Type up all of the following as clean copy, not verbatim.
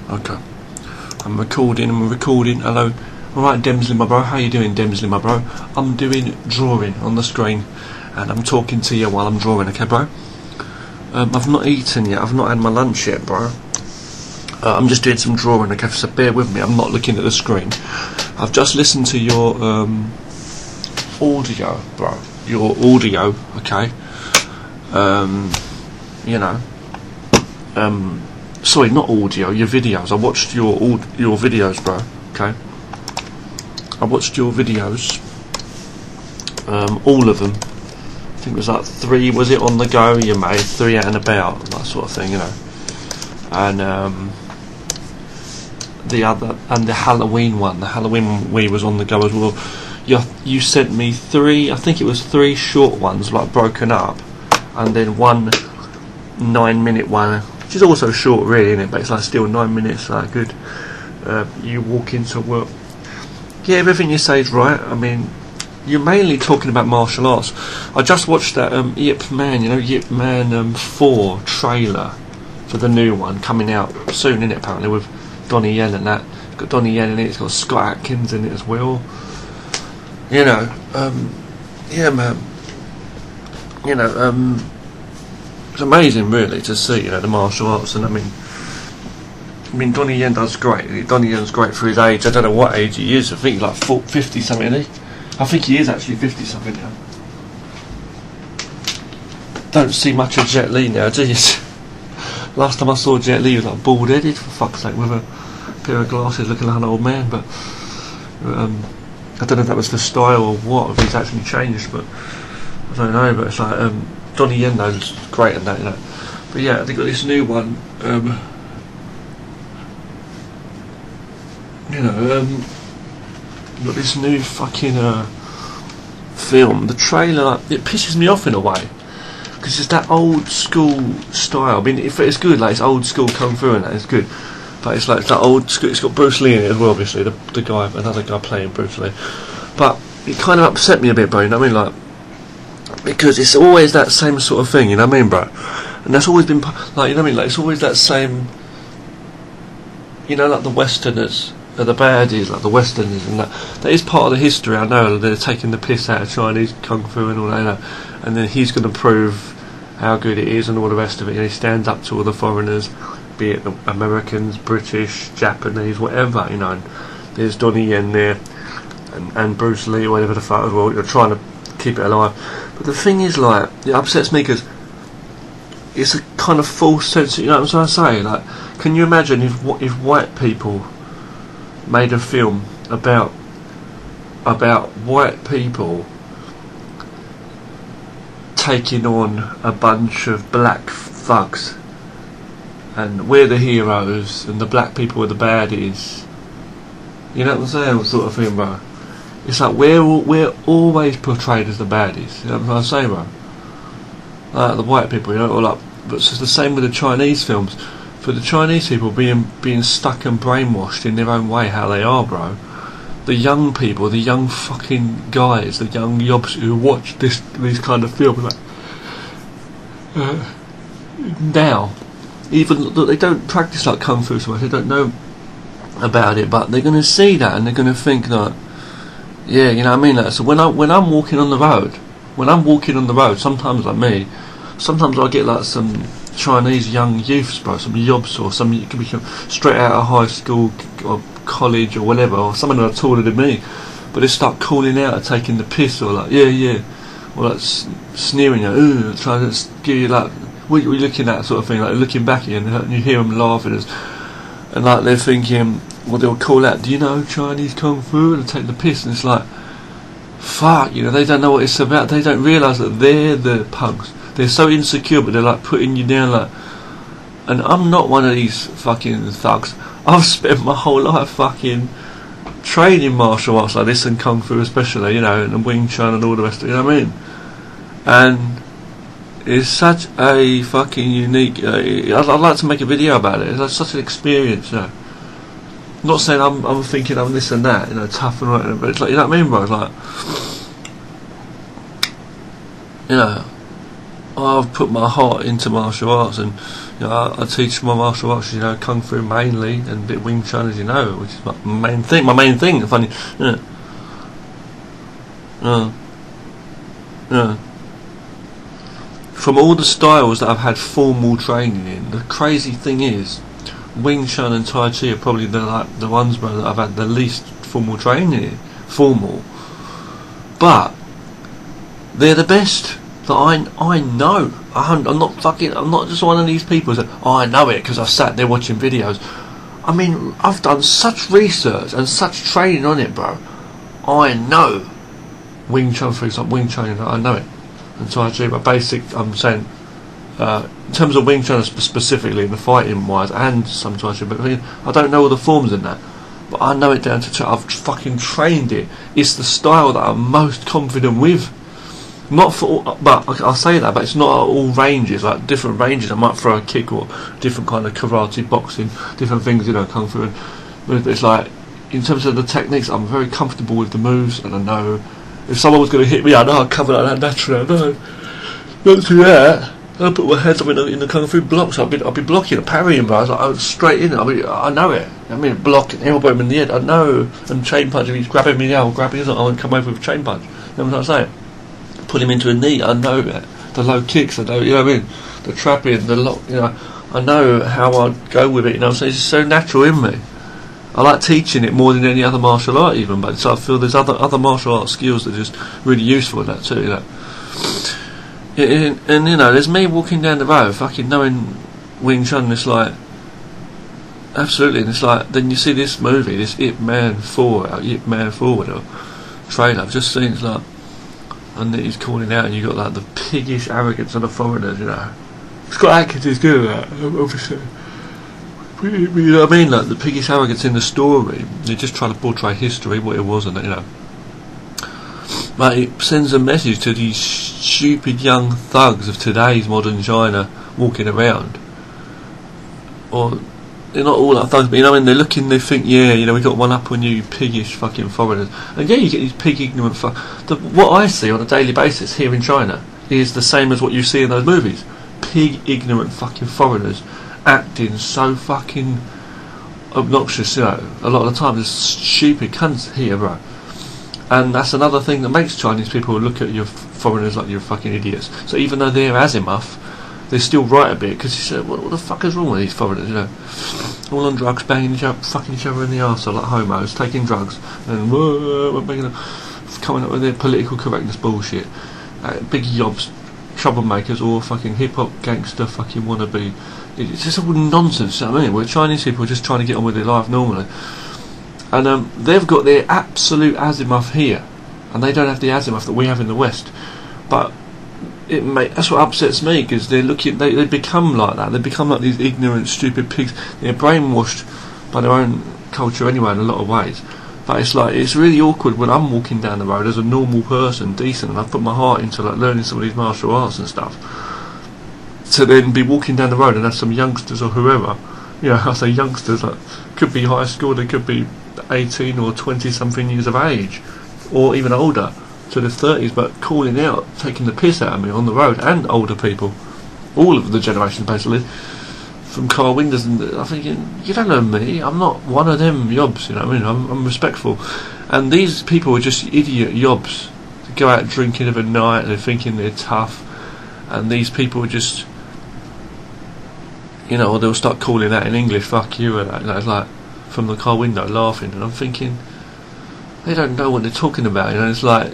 Okay. I'm recording. Hello. Alright, Demsley, my bro. How you doing, Demsley, my bro? I'm doing drawing on the screen, and I'm talking to you while I'm drawing, okay, bro? I've not eaten yet. I've not had my lunch yet, bro. I'm just doing some drawing, okay, so bear with me. I'm not looking at the screen. I've just listened to your audio, bro. Your audio, okay? Sorry, not audio, your videos. I watched your videos, bro, okay? I watched your videos, all of them. I think it was like 3, was it on the go you made, 3 out and about, that sort of thing, you know. And the Halloween one, we was on the go as well. You sent me 3, I think it was 3 short ones, like broken up, and then 1 9-minute one, which is also short really, isn't it? But it's like still 9 minutes, like good. You walk into work. Yeah, everything you say is right. I mean, you're mainly talking about martial arts. I just watched that Yip Man, Yip Man 4 trailer for the new one coming out soon, innit, apparently, with Donnie Yen and that. It's got Donnie Yen in it, it's got Scott Atkins in it as well. Yeah, man. It's amazing, really, to see, the martial arts. And I mean, Donnie Yen does great. Donnie Yen's great for his age. I don't know what age he is. I think he's like 50 something, isn't he? I think he is actually 50 something now. Don't see much of Jet Li now, do you? Last time I saw Jet Li, he was like bald headed, for fuck's sake, with a pair of glasses, looking like an old man. But I don't know if that was for style or what, if he's actually changed, but I don't know. But it's like Donnie Yen though is great in that, But yeah, they got this new one. Got this new fucking film. The trailer, it pisses me off in a way, because it's that old school style. I mean, if it's good, like it's old school kung fu and that, it's good. But it's like that old school. It's got Bruce Lee in it as well, obviously. The guy, another guy playing Bruce Lee. But it kind of upset me a bit, bro. You know what I mean, like, because it's always that same sort of thing. You know what I mean, bro? And that's always been like, you know what I mean, like it's always that same. Like the Westerners. The baddies, like the Westerners, and that is part of the history. I know they're taking the piss out of Chinese kung fu and all that, and then he's going to prove how good it is and all the rest of it. He stands up to all the foreigners, be it the Americans, British, Japanese, whatever. And there's Donnie Yen there, and Bruce Lee, or whatever the fuck as well. You're trying to keep it alive, but the thing is, like, it upsets me because it's a kind of false sense. You know what I'm saying? Like, can you imagine if white people made a film about white people taking on a bunch of black thugs, and we're the heroes and the black people are the baddies? You know what I'm saying? Sort of thing, bro. It's like we're always portrayed as the baddies. You know what I'm saying, bro? Like the white people, or like, but it's the same with the Chinese films. For the Chinese people being stuck and brainwashed in their own way, how they are, bro. The young people, the young fucking guys, the young yobs who watch these kind of films, like, now, even though they don't practice like kung fu so much, they don't know about it, but they're going to see that and they're going to think that, yeah, you know what I mean. Like, so when I'm walking on the road, sometimes like me, sometimes I get like some Chinese young youths, bro, some yobs, or some, it could be straight out of high school or college or whatever, or someone that are taller than me, but they start calling out and taking the piss, or like, yeah, or like sneering at you, trying to give you like, what are you looking at, sort of thing, like looking back at you, and you hear them laughing, and like they're thinking, well, they'll call out, do you know Chinese kung fu, and take the piss, and it's like, fuck, they don't know what it's about. They don't realise that they're the punks. They're so insecure, but they're like putting you down, like. And I'm not one of these fucking thugs. I've spent my whole life fucking training martial arts like this, and kung fu especially, and Wing Chun and all the rest of it. You know what I mean? And it's such a fucking unique. I'd like to make a video about it. It's like such an experience. I'm not saying I'm thinking I'm this and that, tough and right, but it's like, you know what I mean, bro? It's like, I've put my heart into martial arts, and You know, I teach my martial arts, you know, Kung Fu mainly, and a bit of Wing Chun, as you know, which is my main thing. My main thing, funny. From all the styles that I've had formal training in, the crazy thing is, Wing Chun and Tai Chi are probably the ones, bro, that I've had the least formal training in. Formal. But they're the best that I know. I'm not just one of these people that I know it because I've sat there watching videos. I mean, I've done such research and such training on it, bro. I know Wing Chun, for example, Wing Chun, you know, I know it. And Tai Chi, but basic, I'm saying, in terms of Wing Chun specifically, the fighting wise, and some Tai Chi, but I don't know all the forms in that. But I know it down to I've fucking trained it. It's the style that I'm most confident with. Not for all, but I'll say that, but it's not at all ranges, like different ranges. I might throw a kick or different kind of karate, boxing, different things, you know, kung fu. And it's like, in terms of the techniques, I'm very comfortable with the moves, and I know if someone was going to hit me, I know I'd cover like that naturally. I know. Not to that. I put my head up in the kung fu blocks. I'll be blocking and parrying, but I was like, I was straight in. I know it. I mean, block and elbow him in the head. I know. And chain punch, if he's grabbing me now, I'll grab his, I would come over with a chain punch. You know what I'm saying? Pull him into a knee. I know it. The low kicks. I know. You know what I mean? The trapping, the lock. You know, I know how I'd go with it. You know what I'm saying? It's so natural in me. I like teaching it more than any other martial art, even. But so I feel there's other martial art skills that are just really useful in that too. You know. And you know, there's me walking down the road, fucking knowing Wing Chun. It's like, absolutely. And it's like, then you see this movie, this Ip Man 4 or trailer. I've just seen, it's like, and he's calling out, and you got like the piggish arrogance of the foreigners. You know, Scott Adkins is good at that, obviously. You know what I mean? Like the piggish arrogance in the story. They're just trying to portray history, what it was, and you know. But it sends a message to these stupid young thugs of today's modern China walking around. Or they're not all like thugs, but you know, when they're looking, they think, yeah, you know, we got one up on you piggish fucking foreigners. And yeah, you get these pig ignorant what I see on a daily basis here in China is the same as what you see in those movies. Pig ignorant fucking foreigners acting so fucking obnoxious, you know. A lot of the time there's stupid cunts here, bro. And that's another thing that makes Chinese people look at your foreigners like you're fucking idiots. So even though they're Asimov, they're still right a bit, because you say, what the fuck is wrong with these foreigners, you know? All on drugs, banging each other, fucking each other in the arsehole like homos, taking drugs, and coming up with their political correctness bullshit. Big yobs, troublemakers, or fucking hip-hop gangster fucking wannabe. It's just all nonsense, you know what I mean? Where Chinese people are just trying to get on with their life normally. And they've got their absolute azimuth here, and they don't have the azimuth that we have in the West. But that's what upsets me, because they become like that. They become like these ignorant, stupid pigs. They're brainwashed by their own culture anyway, in a lot of ways. But it's like, it's really awkward when I'm walking down the road as a normal person, decent, and I've put my heart into like learning some of these martial arts and stuff, to then be walking down the road and have some youngsters or whoever, you know, I say youngsters, like, could be high school, they could be 18 or 20 something years of age, or even older, to the 30s, but calling out, taking the piss out of me on the road, and older people, all of the generations basically, from car windows. And I'm thinking, you don't know me, I'm not one of them yobs, you know what I mean? I'm respectful. And these people are just idiot yobs. They go out drinking of a night, and they're thinking they're tough, and these people are just, you know, or they'll start calling out in English, fuck you, and that, you know, it's like, from the car window laughing, and I'm thinking, they don't know what they're talking about, you know. It's like,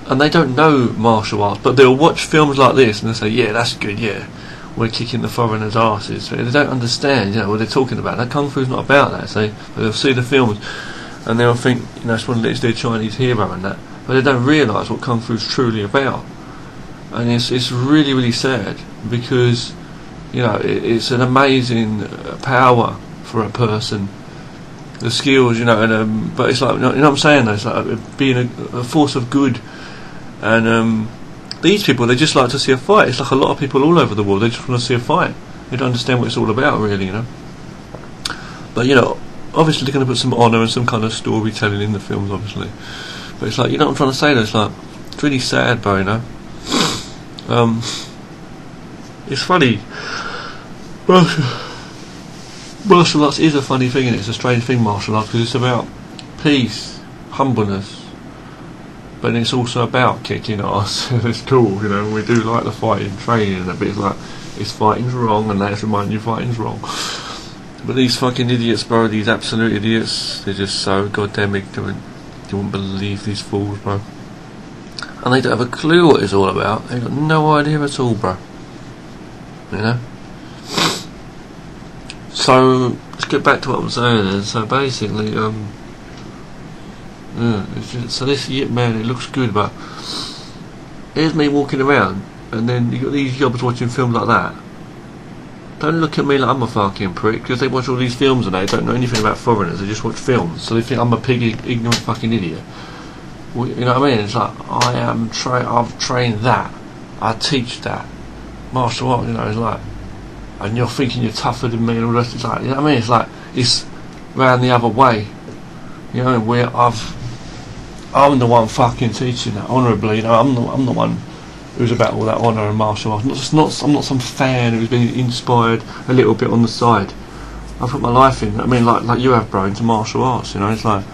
and they don't know martial arts, but they'll watch films like this and they'll say, yeah, that's good, yeah, we're kicking the foreigners' asses. They don't understand, you know, what they're talking about. That Kung Fu's not about that. So they'll see the films and they'll think, you know, it's one of their Chinese hero and that, but they don't realise what Kung Fu's truly about. And it's really, really sad, because, you know, it's an amazing power for a person, the skills, you know, and but it's like, you know what I'm saying, though, it's like being a force of good. And these people, they just like to see a fight. It's like a lot of people all over the world, they just want to see a fight. They don't understand what it's all about, really, you know. But, you know, obviously they're going to put some honour and some kind of storytelling in the films, obviously. But it's like, you know what I'm trying to say, though, it's like, it's really sad, bro, you know. It's funny, Martial arts is a funny thing, and it's a strange thing, martial arts, because it's about peace, humbleness, but it's also about kicking ass. It's cool, you know. We do like the fighting training and a bit like, it's fighting's wrong, and let's remind you fighting's wrong. But these fucking idiots, bro, these absolute idiots, they're just so goddamn ignorant. You wouldn't believe these fools, bro. And they don't have a clue what it's all about. They've got no idea at all, bro. You know? So, let's get back to what I'm saying then. So basically, so this Yip Man, it looks good, but here's me walking around, and then you got these yobs watching films like that. Don't look at me like I'm a fucking prick, because they watch all these films and they don't know anything about foreigners. They just watch films, so they think I'm a piggy, ignorant fucking idiot. Well, you know what I mean? It's like, I've trained that, I teach that, martial art. You know, it's like, and you're thinking you're tougher than me and all the rest. It's like, you know what I mean? It's like, it's round the other way. You know, where I'm the one fucking teaching that honourably. You know, I'm the one who's about all that honour and martial arts. I'm not some fan who's been inspired a little bit on the side. I put my life in. I mean, like you have, bro, into martial arts. You know, it's like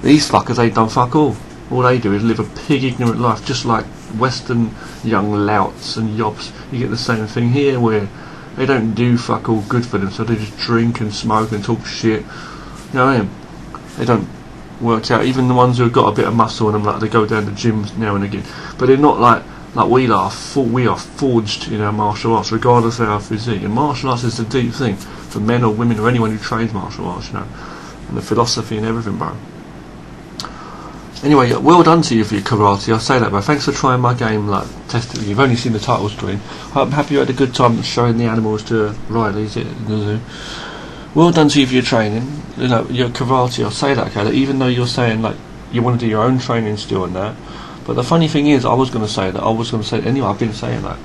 these fuckers ain't done fuck all. All they do is live a pig ignorant life, just like Western young louts and yobs. You get the same thing here, where they don't do fuck all good for them, so they just drink and smoke and talk shit. You know what I mean? They don't work out. Even the ones who've got a bit of muscle in them, like they go down to gyms now and again. But they're not like we are. We are forged in our martial arts, regardless of our physique. And martial arts is the deep thing for men or women or anyone who trains martial arts. You know, and the philosophy and everything, bro. Anyway, well done to you for your karate. I'll say that, bro. Thanks for trying my game, like, testing. You've only seen the title screen. I'm happy you had a good time showing the animals to Riley, is it, in the zoo. Well done to you for your training. You know, your karate, I'll say that, okay? That even though you're saying, like, you want to do your own training still and that, but the funny thing is, I was going to say anyway, I've been saying that.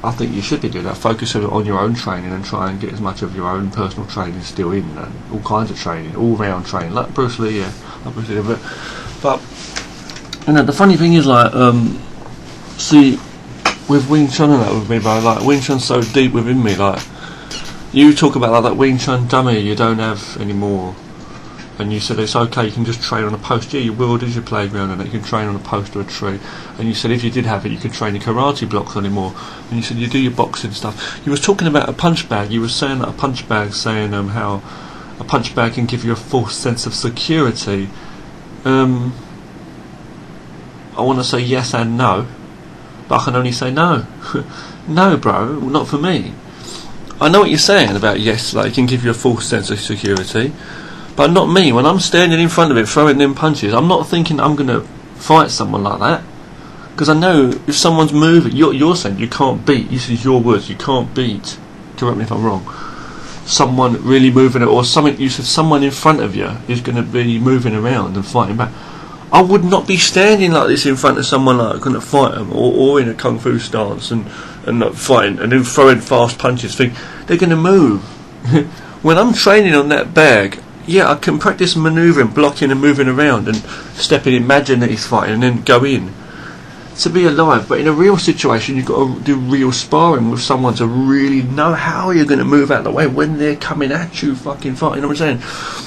I think you should be doing that. Focus on your own training and try and get as much of your own personal training still in, and all kinds of training, all-round training, like Bruce Lee, yeah. Like Bruce Lee, but you know, the funny thing is, like, see, with Wing Chun and that with me, bro, like, Wing Chun's so deep within me, like, you talk about, like, that Wing Chun dummy you don't have anymore, and you said it's okay, you can just train on a post. Yeah, your world is your playground, and you can train on a post or a tree. And you said if you did have it, you could train your karate blocks anymore. And you said you do your boxing stuff. You was talking about a punch bag. You were saying that a punch bag, saying how a punch bag can give you a false sense of security. I want to say yes and no, but I can only say no. No, bro, not for me. I know what you're saying about yes, like it can give you a false sense of security, but not me. When I'm standing in front of it throwing them punches, I'm not thinking I'm going to fight someone like that, because I know if someone's moving, you're saying you can't beat, this is your words, you can't beat, correct me if I'm wrong, someone really moving it, or something. You said someone in front of you is going to be moving around and fighting back. I would not be standing like this in front of someone like going to fight them, or in a kung fu stance and not fighting and then throwing fast punches. Think they're going to move. When I'm training on that bag, yeah, I can practice manoeuvring, blocking and moving around and stepping, imagine that he's fighting and then go in to be alive. But in a real situation, you've got to do real sparring with someone to really know how you're going to move out of the way when they're coming at you fucking fighting. You know what I'm saying?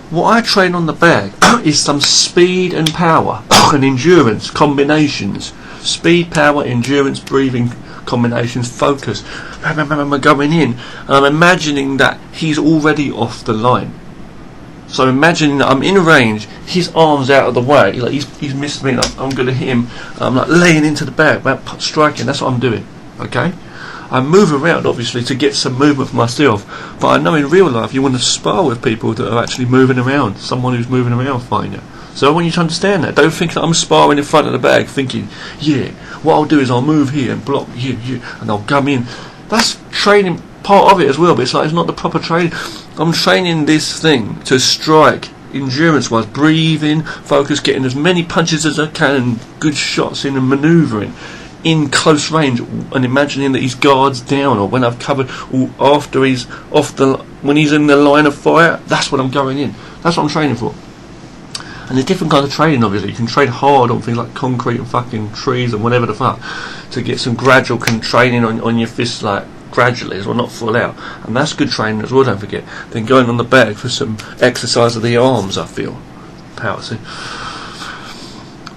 What I train on the bag is some speed and power and endurance combinations. Speed, power, endurance, breathing combinations, focus. I'm going in and I'm imagining that he's already off the line. So imagining that I'm in range, his arm's out of the way, like he's missed me, and I'm going to hit him. I'm like laying into the bag, without striking. That's what I'm doing. Okay. I move around, obviously, to get some movement for myself, but I know in real life you want to spar with people that are actually moving around, someone who's moving around fighting you. So I want you to understand that. Don't think that I'm sparring in front of the bag thinking, yeah, what I'll do is I'll move here and block here, and I'll come in. That's training, part of it as well, but it's like it's not the proper training. I'm training this thing to strike, endurance-wise, breathing, focus, getting as many punches as I can, and good shots in and manoeuvring in close range, and imagining that his guard's down, or when I've covered, or after he's off when he's in the line of fire. That's what I'm going in. That's what I'm training for. And there's different kinds of training, obviously. You can train hard on things like concrete and fucking trees and whatever the fuck, to get some gradual training on your fists, like gradually as well, not full out, and that's good training as well, don't forget. Then going on the back for some exercise of the arms, I feel. Power, see.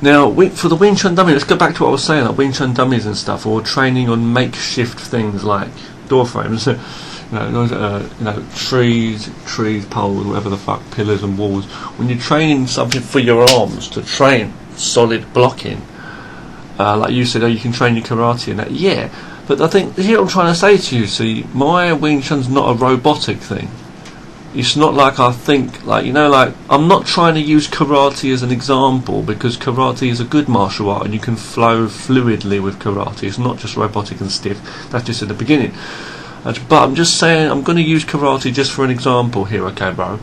Now, for the Wing Chun dummy, let's go back to what I was saying, like Wing Chun dummies and stuff, or training on makeshift things like door frames, trees, poles, whatever the fuck, pillars and walls. When you're training something for your arms to train solid blocking, like you said, you can train your karate and that, yeah. But I think, here I'm trying to say to you, see, my Wing Chun's not a robotic thing. It's not like I think, I'm not trying to use karate as an example, because karate is a good martial art and you can flow fluidly with karate. It's not just robotic and stiff. That's just at the beginning. But I'm just saying, I'm going to use karate just for an example here, okay, bro?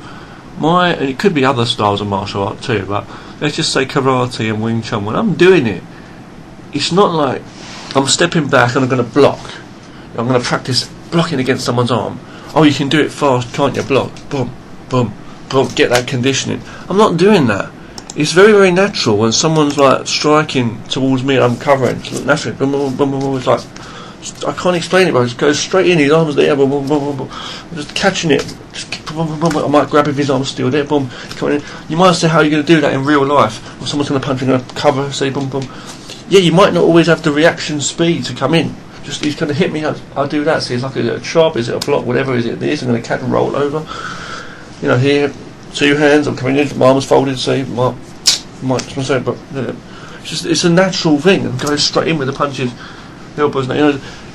And it could be other styles of martial art too, but let's just say karate and Wing Chun. When I'm doing it, it's not like I'm stepping back and I'm going to block. I'm going to practice blocking against someone's arm. Oh, you can do it fast, can't you? Block, boom, boom, boom, get that conditioning. I'm not doing that. It's very, very natural when someone's like striking towards me and I'm covering. It's naturally, boom, boom, boom, boom, boom. It's like, I can't explain it, but it just goes straight in, his arms there, boom, boom, boom, boom, boom. I'm just catching it. Just boom, boom, boom, boom. I might grab if his arm's still there, boom, coming in. You might say, how are you going to do that in real life? Or someone's going to punch, you're going to cover, say, boom, boom. Yeah, you might not always have the reaction speed to come in. Just he's going to hit me, I'll do that. See, it's like a chop, is it a block, whatever is it this, I'm going to catch and roll over. Here, two hands, I'm coming in, my arms folded, see, but it's a natural thing, and go straight in with the punches, elbows,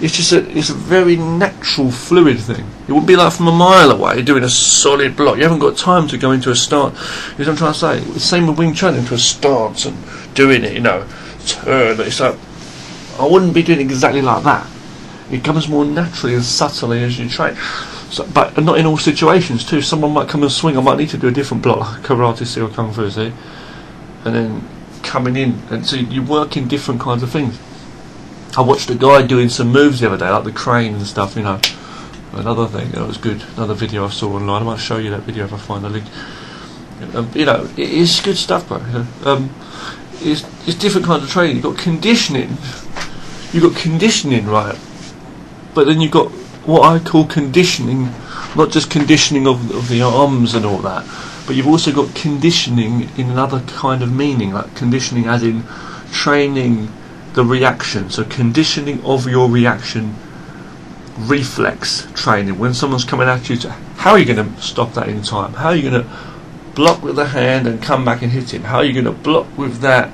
it's a very natural, fluid thing. It wouldn't be like from a mile away doing a solid block. You haven't got time to go into a stance. You know what I'm trying to say? It's the same with Wing Chun, into a stance and doing it, turn. It's like, I wouldn't be doing it exactly like that. It comes more naturally and subtly as you train. But not in all situations too. Someone might come and swing, I might need to do a different block, like karate, see, or kung fu, see? And then coming in, and so you work in different kinds of things. I watched a guy doing some moves the other day, like the crane and stuff, Another thing, that was good. Another video I saw online. I might show you that video if I find the link. It's good stuff, bro. It's different kinds of training. You've got conditioning, right? But then you've got what I call conditioning, not just conditioning of the arms and all that, but you've also got conditioning in another kind of meaning, like conditioning as in training the reaction. So conditioning of your reaction, reflex training. When someone's coming at you, how are you going to stop that in time? How are you going to block with the hand and come back and hit him? How are you going to block with that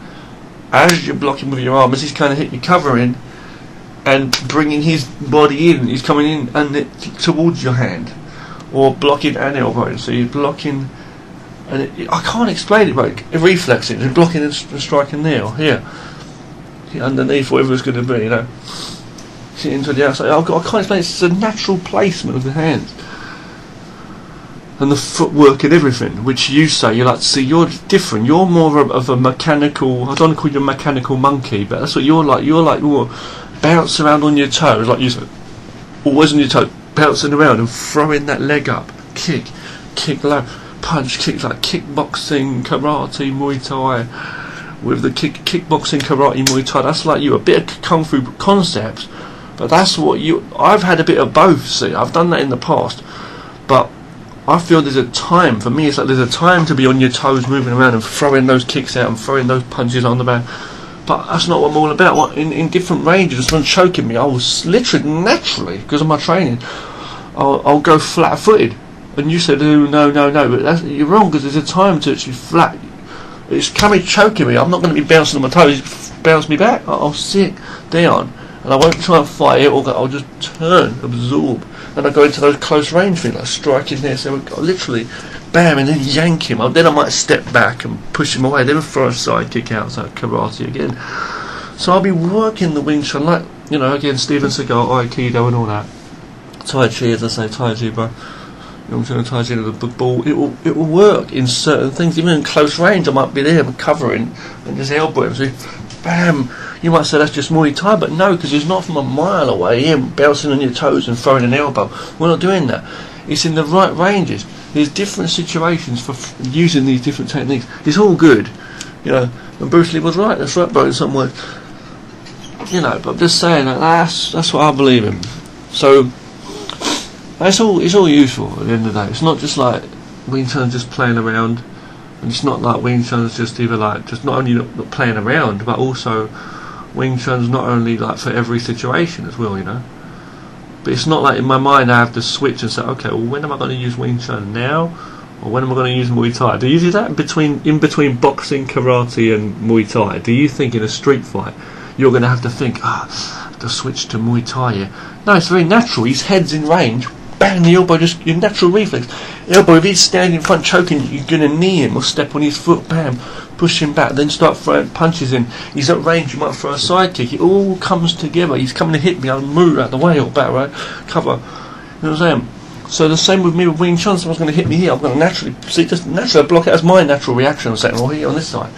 as you're blocking with your arm, as he's kind of hit you covering and bringing his body in, he's coming in and towards your hand, or blocking and elbowing, so you're blocking, and I can't explain it, but reflexing, you're blocking and striking there or here underneath, whatever it's going to be, hitting to the outside. I can't explain it. It's a natural placement of the hands and the footwork and everything, which you say, you're like, see, you're different, you're more of a mechanical, I don't want to call you a mechanical monkey, but that's what you're like bounce around on your toes, like you said, always on your toes, bouncing around and throwing that leg up, kick low, punch, kick, like kickboxing, karate, Muay Thai, with the kickboxing, karate, Muay Thai, that's like you, a bit of kung fu concepts, but that's what I've had a bit of both, see, I've done that in the past, but I feel there's a time, for me it's like there's a time to be on your toes, moving around and throwing those kicks out and throwing those punches on the back. But that's not what I'm all about. In different ranges, someone choking me, I was literally, naturally, because of my training, I'll go flat-footed. And you said, oh, no, but you're wrong, because there's a time to actually flat. It's coming choking me, I'm not going to be bouncing on my toes, bounce me back, I'll sit down, and I won't try and fight it, or I'll just turn, absorb. And I go into those close range things, like striking there, so I literally, bam, and then yank him. Then I might step back and push him away, then throw a side kick out, so karate again. So I'll be working the Wing Chun, like, again, Steven Seagal, Aikido and all that. Tai Chi, as I say, Tai Chi, bro. Tai Chi, the ball, it will work in certain things. Even in close range, I might be there, I'm covering, and just elbow him, so bam. You might say that's just Muay Thai, but no, because it's not from a mile away, him bouncing on your toes and throwing an elbow. We're not doing that. It's in the right ranges. There's different situations for using these different techniques. It's all good, and Bruce Lee was right. That's right, bro, in some way. But I'm just saying that's what I believe in. So it's all useful at the end of the day. It's not just like Wing Chun's just playing around, and it's not like Wing Chun's just either like just not only not playing around, but also Wing Chun's not only like for every situation as well, you know. But it's not like in my mind I have to switch and say, okay, well, when am I going to use Wing Chun now, or when am I going to use Muay Thai? Do you do that in between boxing, karate, and Muay Thai? Do you think in a street fight you're going to have to think, I have to switch to Muay Thai here? No, it's very natural. His head's in range. Bang, the elbow, just your natural reflex. Elbow, if he's standing in front choking, you're going to knee him or step on his foot, bam, push him back, then start throwing punches in. He's at range, you might throw a side kick. It all comes together. He's coming to hit me, I'll move out the way or back, right? Cover. You know what I'm saying? So the same with me with Wing Chun. Someone's going to hit me here, I'm going to naturally, see, just naturally block it as my natural reaction. I'm saying, well, here on this side.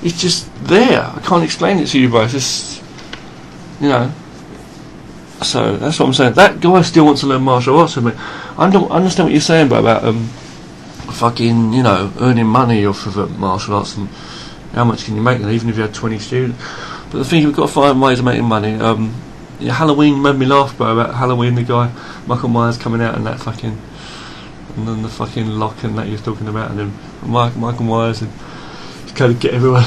It's just there. I can't explain it to you, bro. It's just, you know. So that's what I'm saying. That guy still wants to learn martial arts with me. I don't understand what you're saying, bro, about fucking, you know, earning money off of martial arts and how much can you make, even if you had 20 students. But the thing is, we've got to find ways of making money. Yeah, Halloween made me laugh, bro, about Halloween, the guy Michael Myers coming out and that fucking, and then the fucking lock and that he was talking about, and then Michael Myers and just kind of get everyone.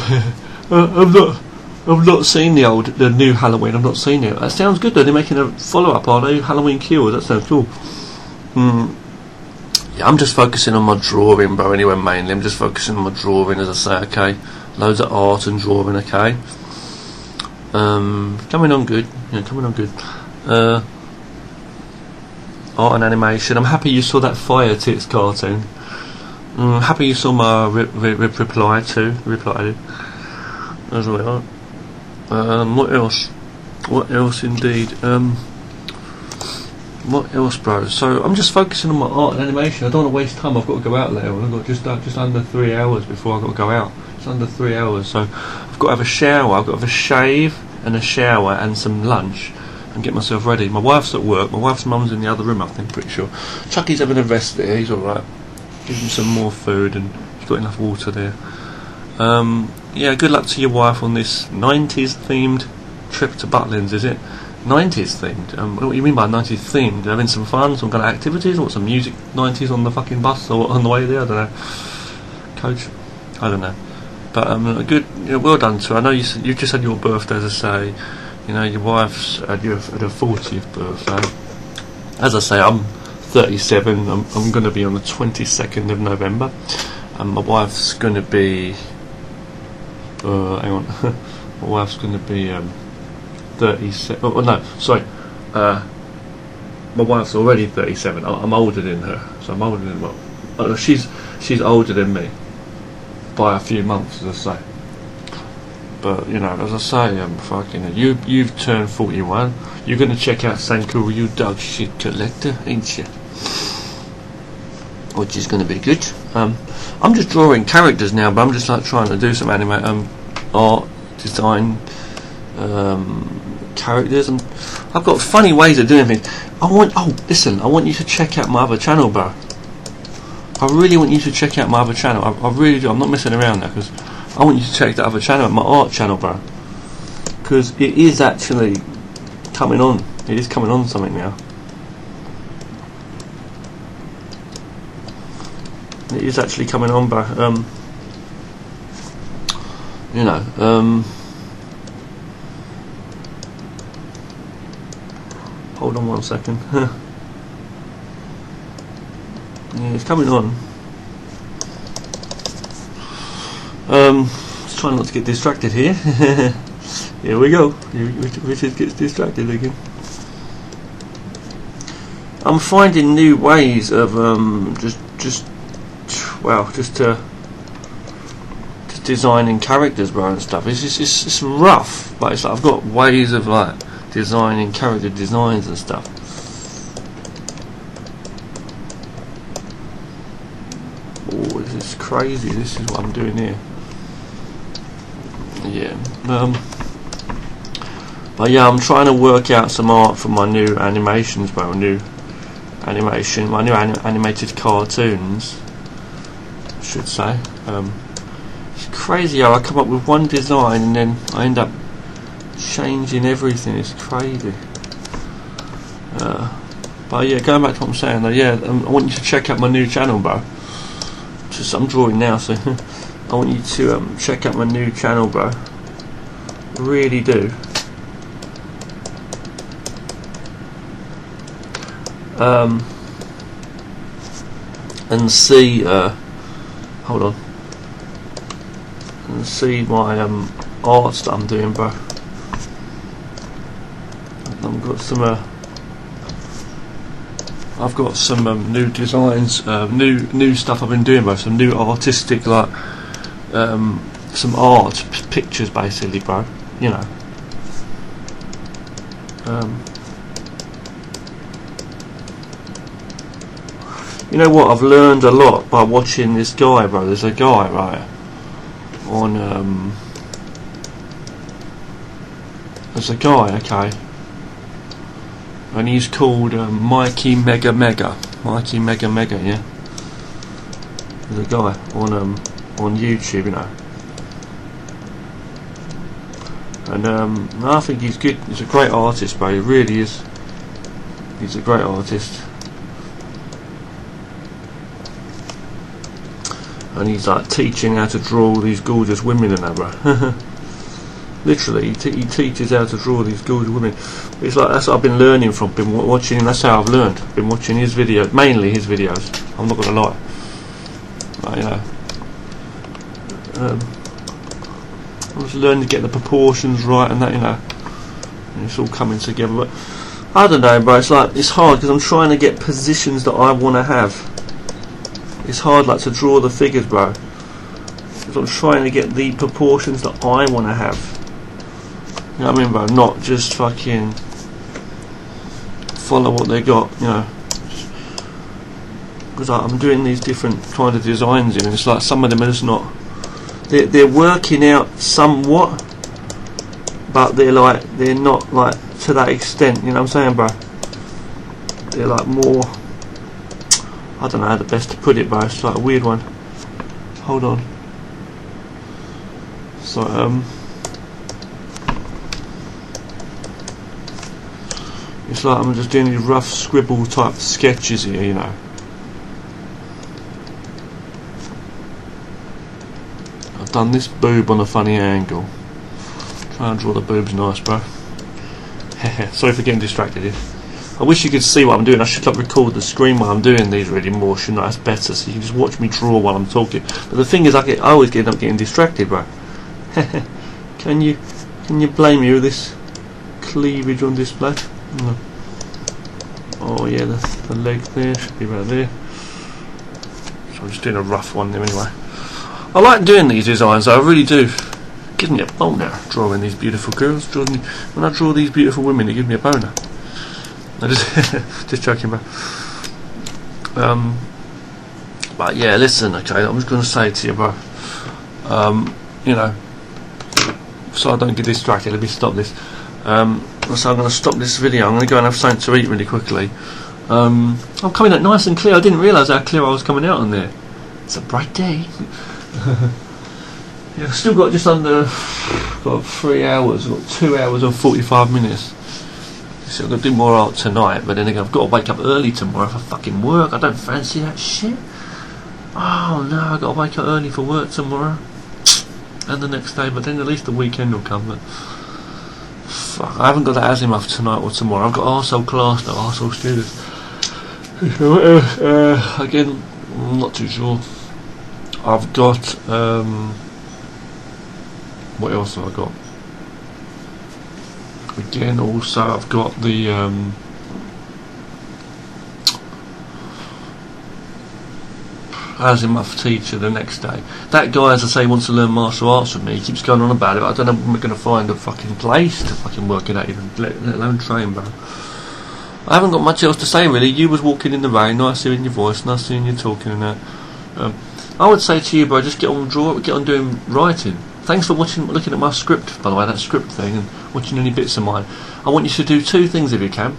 I've not seen the new Halloween. I've not seen it. That sounds good though. They're making a follow-up, are they? Halloween Kills. That sounds cool. Yeah, I'm just focusing on my drawing, bro. Anyway, mainly I'm just focusing on my drawing, as I say. Okay, loads of art and drawing. Okay, coming on good. Yeah, coming on good. Art and animation. I'm happy you saw that Fire Tits cartoon. Happy you saw my reply too. Reply I did. As well. What else? What else indeed? What else, bro? So I'm just focusing on my art and animation. I don't want to waste time. I've got to go out later. I've got just under 3 hours before I've got to go out. It's under 3 hours, so I've got to have a shower. I've got to have a shave and a shower and some lunch and get myself ready. My wife's at work. My wife's mum's in the other room, I think, pretty sure. Chucky's having a rest there. He's all right. Give him some more food, and he's got enough water there. Yeah, good luck to your wife on this 90s themed trip to Butlins, is it? 90s themed? What do you mean by 90s themed? Having some fun, some kind of activities, or some music 90s on the fucking bus or on the way there? I don't know. Coach? I don't know. But good, you know, well done to her. I know you just had your birthday, as I say. You know, your wife's had her 40th birthday. As I say, I'm 37. I'm going to be on the 22nd of November. And my wife's going to be... hang on. My wife's going to be 37. Oh no, sorry. My wife's already 37. I'm older than her, so I'm older than she's older than me by a few months, as I say. But you know, as I say, fucking you've turned 41. You're going to check out Sankuru, you dog shit collector, ain't you? Which is going to be good. I'm just drawing characters now, but I'm just like trying to do some anime art, design, characters, and I've got funny ways of doing things. I want you to check out my other channel, bro. I really want you to check out my other channel. I really do. I'm not messing around now, because I want you to check that other channel, my art channel, bro. Because it is actually coming on. It is coming on something now. It is actually coming on, bro. You know, hold on one second. Yeah, it's coming on. Just trying not to get distracted here. Here we go. Richard gets distracted again. I'm finding new ways of just designing characters, bro, and stuff. It's rough, but it's like I've got ways of like designing character designs and stuff. Oh, this is crazy. This is what I'm doing here. Yeah. But yeah, I'm trying to work out some art for my new animations, bro. My new animated cartoons, I should say. It's crazy how I come up with one design and then I end up changing everything. It's crazy. But yeah, going back to what I'm saying though, yeah, I want you to check out my new channel, bro. Just I'm drawing now, so I want you to check out my new channel, bro. Really do. And see, hold on, and see my arts that I'm doing, bro. I've got some new designs, new stuff I've been doing, bro. Some new artistic, like some art pictures, basically, bro. You know. You know what? I've learned a lot by watching this guy, bro. There's a guy, right, on there's a guy, okay, and he's called Mikey Mega Mega, yeah. There's a guy on YouTube, you know, and I think he's good. He's a great artist, bro. He really is. He's a great artist. And he's like teaching how to draw all these gorgeous women and that, bro. Literally, he teaches how to draw these gorgeous women. It's like, that's what I've been learning from. Been watching him. That's how I've learned. Been watching his videos, mainly his videos. I'm not gonna lie. Like, you know, I was learning to get the proportions right and that, you know. And it's all coming together. But I don't know, bro. It's like, it's hard because I'm trying to get positions that I want to have. It's hard, like, to draw the figures, bro. Because I'm trying to get the proportions that I want to have. You know what I mean, bro? Not just fucking follow what they got, you know. Because I'm doing these different kind of designs in, and it's like some of them are just not. They're working out somewhat, but they're not like to that extent. You know what I'm saying, bro? They're like more. I don't know how the best to put it, bro. It's like a weird one. Hold on. So it's like I'm just doing these rough scribble type sketches here, you know. I've done this boob on a funny angle. Try and draw the boobs nice, bro. Sorry for getting distracted here. I wish you could see what I'm doing. I should like record the screen while I'm doing these really more, shouldn't I? That's better, so you can just watch me draw while I'm talking. But the thing is, I always end up getting distracted, bro. Can you blame me with this cleavage on display? No. Oh yeah, the leg there should be right there. So I'm just doing a rough one there anyway. I like doing these designs, though, I really do. It gives me a boner drawing these beautiful girls. When I draw these beautiful women, it gives me a boner. I just joking, bro. But yeah, listen, okay, I'm just going to say to you, bro, you know, so I don't get distracted, let me stop this. So I'm going to stop this video. I'm going to go and have something to eat really quickly. I'm coming out nice and clear. I didn't realise how clear I was coming out on there. It's a bright day. Yeah, I've still got just under 3 hours. I've got 2 hours and 45 minutes. So I'm going to do more art tonight, but then again, I've got to wake up early tomorrow for fucking work. I don't fancy that shit. Oh no, I've got to wake up early for work tomorrow and the next day, but then at least the weekend will come. But fuck, I haven't got that Asimov tonight or tomorrow. I've got arsehole class now, arsehole students. Again, I'm not too sure. I've got what else have I got? Again, also I've got the Asimov teacher the next day. That guy, as I say, wants to learn martial arts with me. He keeps going on about it. I don't know when we're going to find a fucking place to fucking work it out, even let alone train, bro. I haven't got much else to say really. You was walking in the rain, nice hearing your voice, nice hearing you talking and that. I would say to you, bro, just get on doing writing. Thanks for looking at my script, by the way, that script thing, and watching any bits of mine. I want you to do 2 things if you can.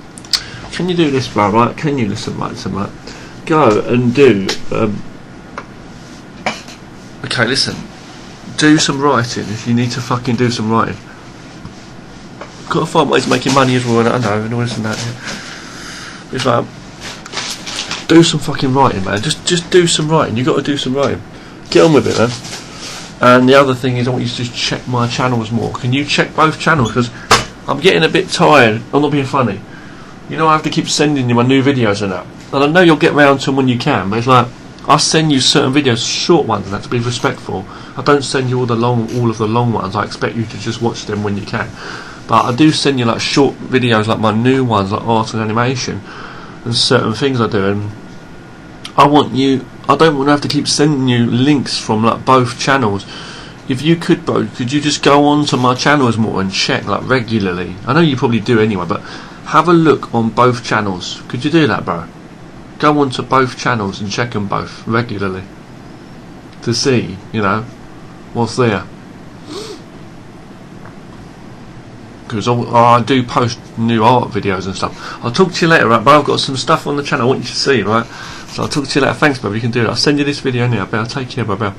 Can you do this, bro, right? Can you listen, right? Go and do... okay, listen. Do some writing if you need to fucking do some writing. Got to find ways of making money as well, I know, and all this and that. Yeah. It's like, do some fucking writing, man. Just do some writing. You got to do some writing. Get on with it, man. And the other thing is, I want you to just check my channels more. Can you check both channels? Because I'm getting a bit tired. I'm not being funny. You know, I have to keep sending you my new videos and that. And I know you'll get round to them when you can, but it's like, I send you certain videos, short ones, and that, to be respectful. I don't send you all of the long ones. I expect you to just watch them when you can. But I do send you like short videos, like my new ones, like art and animation, and certain things I do. And I don't want to have to keep sending you links from like both channels. If you could, bro, could you just go on to my channels more and check like regularly? I know you probably do anyway, but have a look on both channels. Could you do that, bro? Go on to both channels and check them both regularly to see, you know, what's there. Because I do post new art videos and stuff. I'll talk to you later, right, bro? I've got some stuff on the channel I want you to see, right? So I'll talk to you later. Thanks, bro. You can do it. I'll send you this video now, bro. Take care, bro.